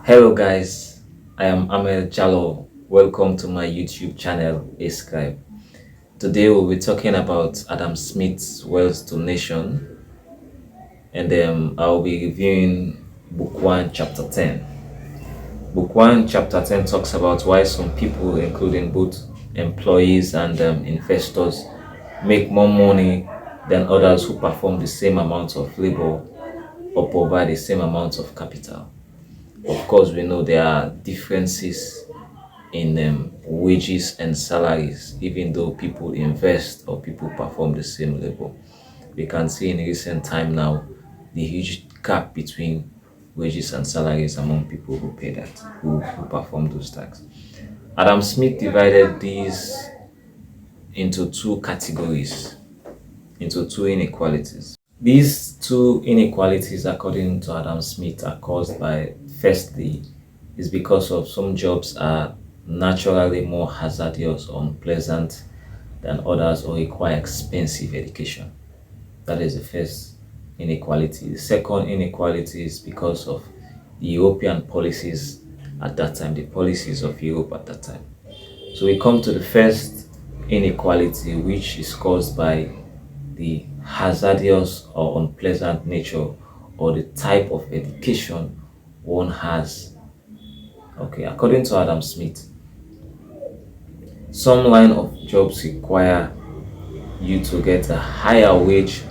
Hello guys, I am Amel Jallo. Welcome to my YouTube channel, Ascribe. Today we'll be talking about Adam Smith's Wealth to Nation, and I'll be reviewing Book 1, Chapter 10. Book 1, Chapter 10 talks about why some people, including both employees and investors, make more money than others who perform the same amount of labor or provide the same amount of capital. Of course, we know there are differences in wages and salaries, even though people invest or people perform the same labor. We can see in recent time now the huge gap between wages and salaries among people who pay that, who perform those tasks. Adam Smith divided these into two categories, into two inequalities. These two inequalities, according to Adam Smith, are caused by, firstly, is because of some jobs are naturally more hazardous or unpleasant than others or require expensive education. That is the first inequality. The second inequality is because of the European policies at that time, the policies of Europe at that time. So we come to the first inequality, which is caused by the hazardous or unpleasant nature or the type of education one has. Okay, according to Adam Smith, some line of jobs require you to get a higher wage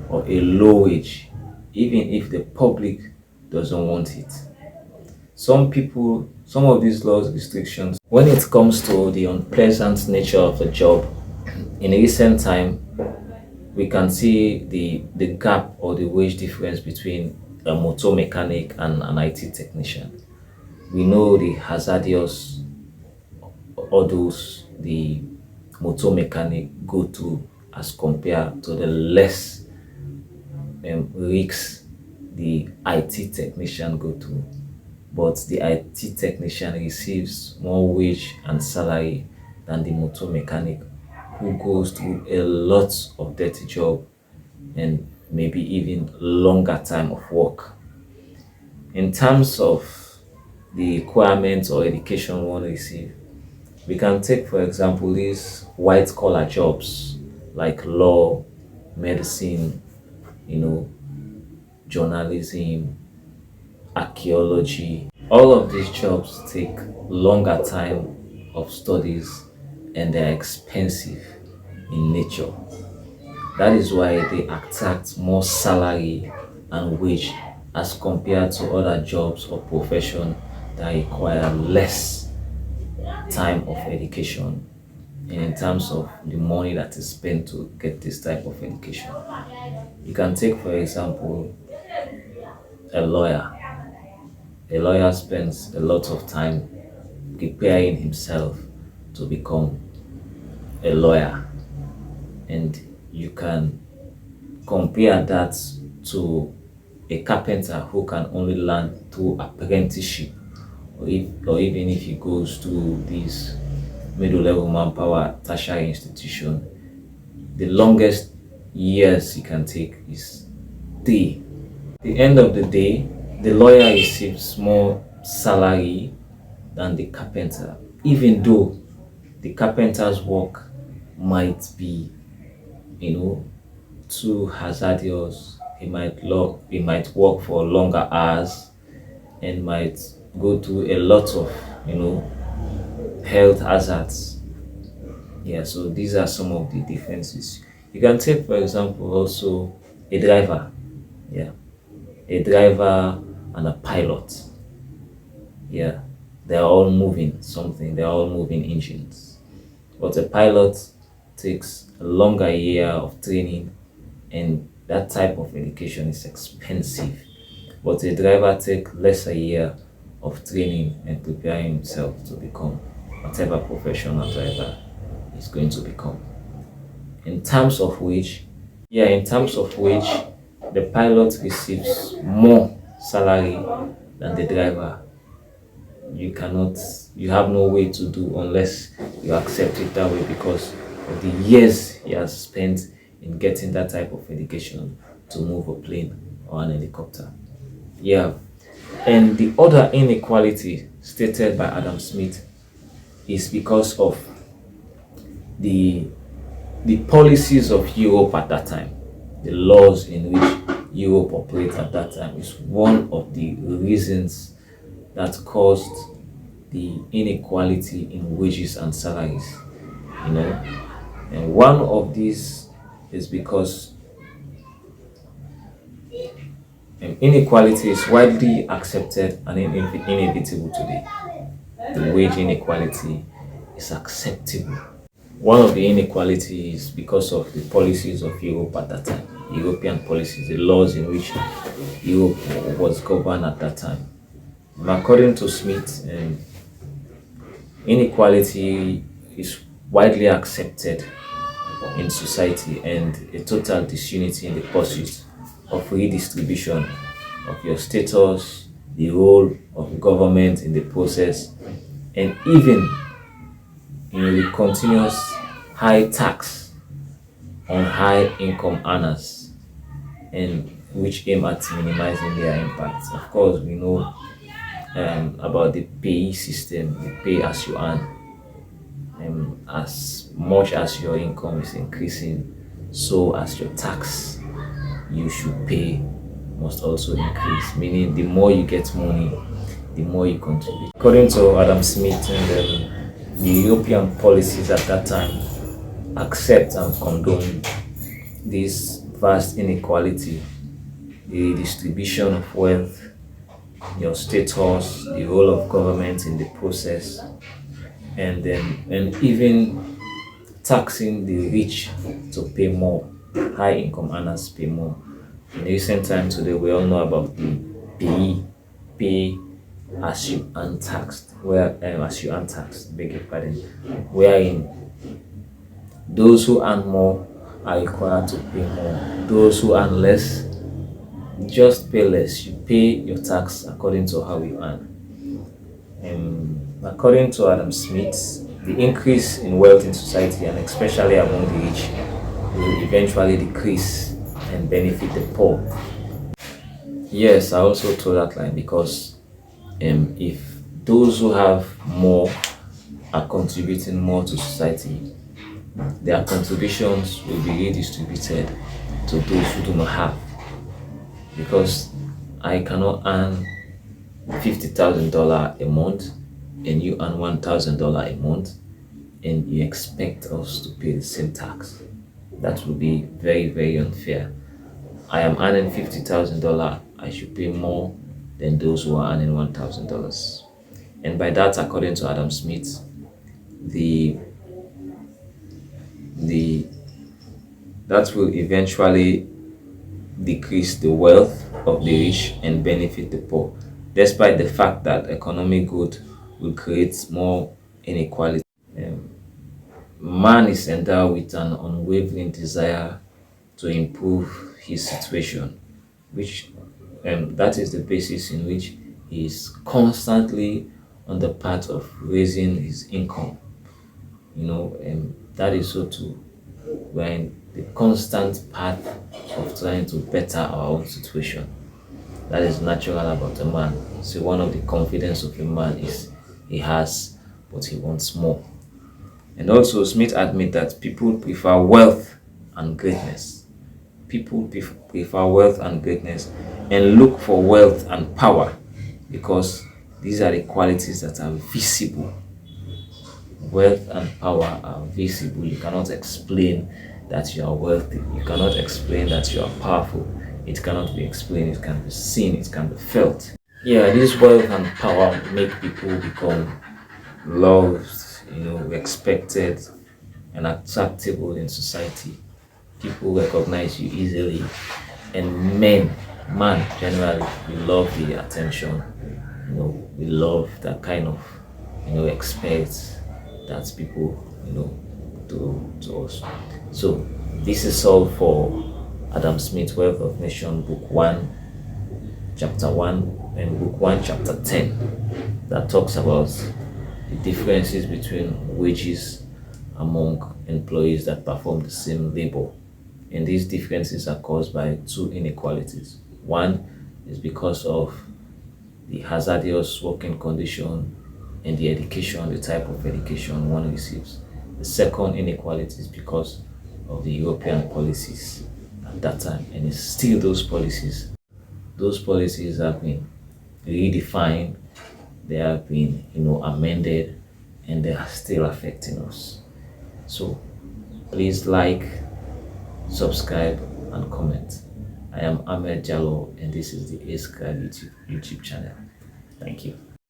or a low wage, even if the public doesn't want it. Some of these laws restrictions, when it comes to the unpleasant nature of the job, in recent time, we can see the gap or the wage difference between a motor mechanic and an IT technician. We know the hazardous hurdles the motor mechanic go to as compared to the less risks the IT technician go to. But the IT technician receives more wage and salary than the motor mechanic, who goes through a lot of dirty job and maybe even longer time of work. In terms of the requirements or education one receive, we can take for example these white collar jobs like law, medicine, you know, journalism, archaeology. All of these jobs take longer time of studies and they're expensive in nature. That is why they attract more salary and wage as compared to other jobs or profession that require less time of education and in terms of the money that is spent to get this type of education. You can take for example a lawyer. A lawyer spends a lot of time preparing himself to become a lawyer, and you can compare that to a carpenter who can only learn through apprenticeship, or even if he goes to this middle level manpower tertiary institution, the longest years he can take is 3. At the end of the day, the lawyer receives more salary than the carpenter, even though the carpenter's work might be, you know, too hazardous. He might work for longer hours and might go through a lot of, you know, health hazards. Yeah, so these are some of the differences. You can take for example also a driver. Yeah, a driver and a pilot. Yeah, they're all moving something, they're all moving engines. But a pilot takes a longer year of training, and that type of education is expensive. But a driver takes less a year of training and preparing himself to become whatever professional driver is going to become. In terms of wage, yeah, in terms of wage, the pilot receives more salary than the driver. You have no way to do unless you accept it that way because of the years he has spent in getting that type of education to move a plane or an helicopter. Yeah, And the other inequality stated by Adam Smith is because of the the policies of Europe at that time, the laws in which Europe operates at that time is one of the reasons that caused the inequality in wages and salaries. You know, and one of these is because inequality is widely accepted and inevitable today. The wage inequality is acceptable. One of the inequalities is because of the policies of Europe at that time, European policies, the laws in which Europe was governed at that time. According to Smith, inequality is widely accepted in society and a total disunity in the pursuit of redistribution of your status, the role of government in the process, and even the continuous high tax on high income earners, and which aim at minimizing their impact. Of course, we know about the pay system, the pay as you earn. As much as your income is increasing, so as your tax you should pay must also increase. Meaning, the more you get money, the more you contribute. According to Adam Smith, and the European policies at that time accept and condone this vast inequality, the distribution of wealth, your status, the role of government in the process, and even taxing the rich to pay more, high income earners pay more. In recent time today, we all know about the pay as you untaxed, where as you untaxed, beg your pardon, wherein those who earn more are required to pay more. Those who earn less just pay less. You pay your tax according to how you earn. According to Adam Smith, the increase in wealth in society, and especially among the rich, will eventually decrease and benefit the poor. Yes, I also told that line because if those who have more are contributing more to society, their contributions will be redistributed to those who do not have. Because I cannot earn $50,000 a month and you earn $1,000 a month and you expect us to pay the same tax. That would be very, very unfair. I am earning $50,000, I should pay more than those who are earning $1,000. And by that, according to Adam Smith, the that will eventually decrease the wealth of the rich and benefit the poor, despite the fact that economic growth will create more inequality. Man is endowed with an unwavering desire to improve his situation, which that is the basis in which he is constantly on the path of raising his income. That is so too. We're in the constant path of trying to better our own situation. That is natural about a man. So one of the confidence of a man is he has, but he wants more. And also, Smith admit that people prefer wealth and greatness. People prefer wealth and greatness and look for wealth and power because these are the qualities that are visible. Wealth and power are visible. You cannot explain that you are wealthy. You cannot explain that you are powerful. It cannot be explained. It can be seen. It can be felt. Yeah, this wealth and power make people become loved, respected and acceptable in society. People recognize you easily, and man generally, we love the attention. We love that kind of respect that people do to us. So this is all for Adam Smith, Wealth of Nation, Book 1, Chapter 1, and Book 1, Chapter 10, that talks about the differences between wages among employees that perform the same labor. And these differences are caused by two inequalities. One is because of the hazardous working condition, and the education, the type of education one receives. The second inequality is because of the European policies at that time, and it's still those policies. Those policies have been redefined, they have been, amended, and they are still affecting us. So please like, subscribe, and comment. I am Ahmed Jallo, and this is the A Square YouTube channel. Thank you.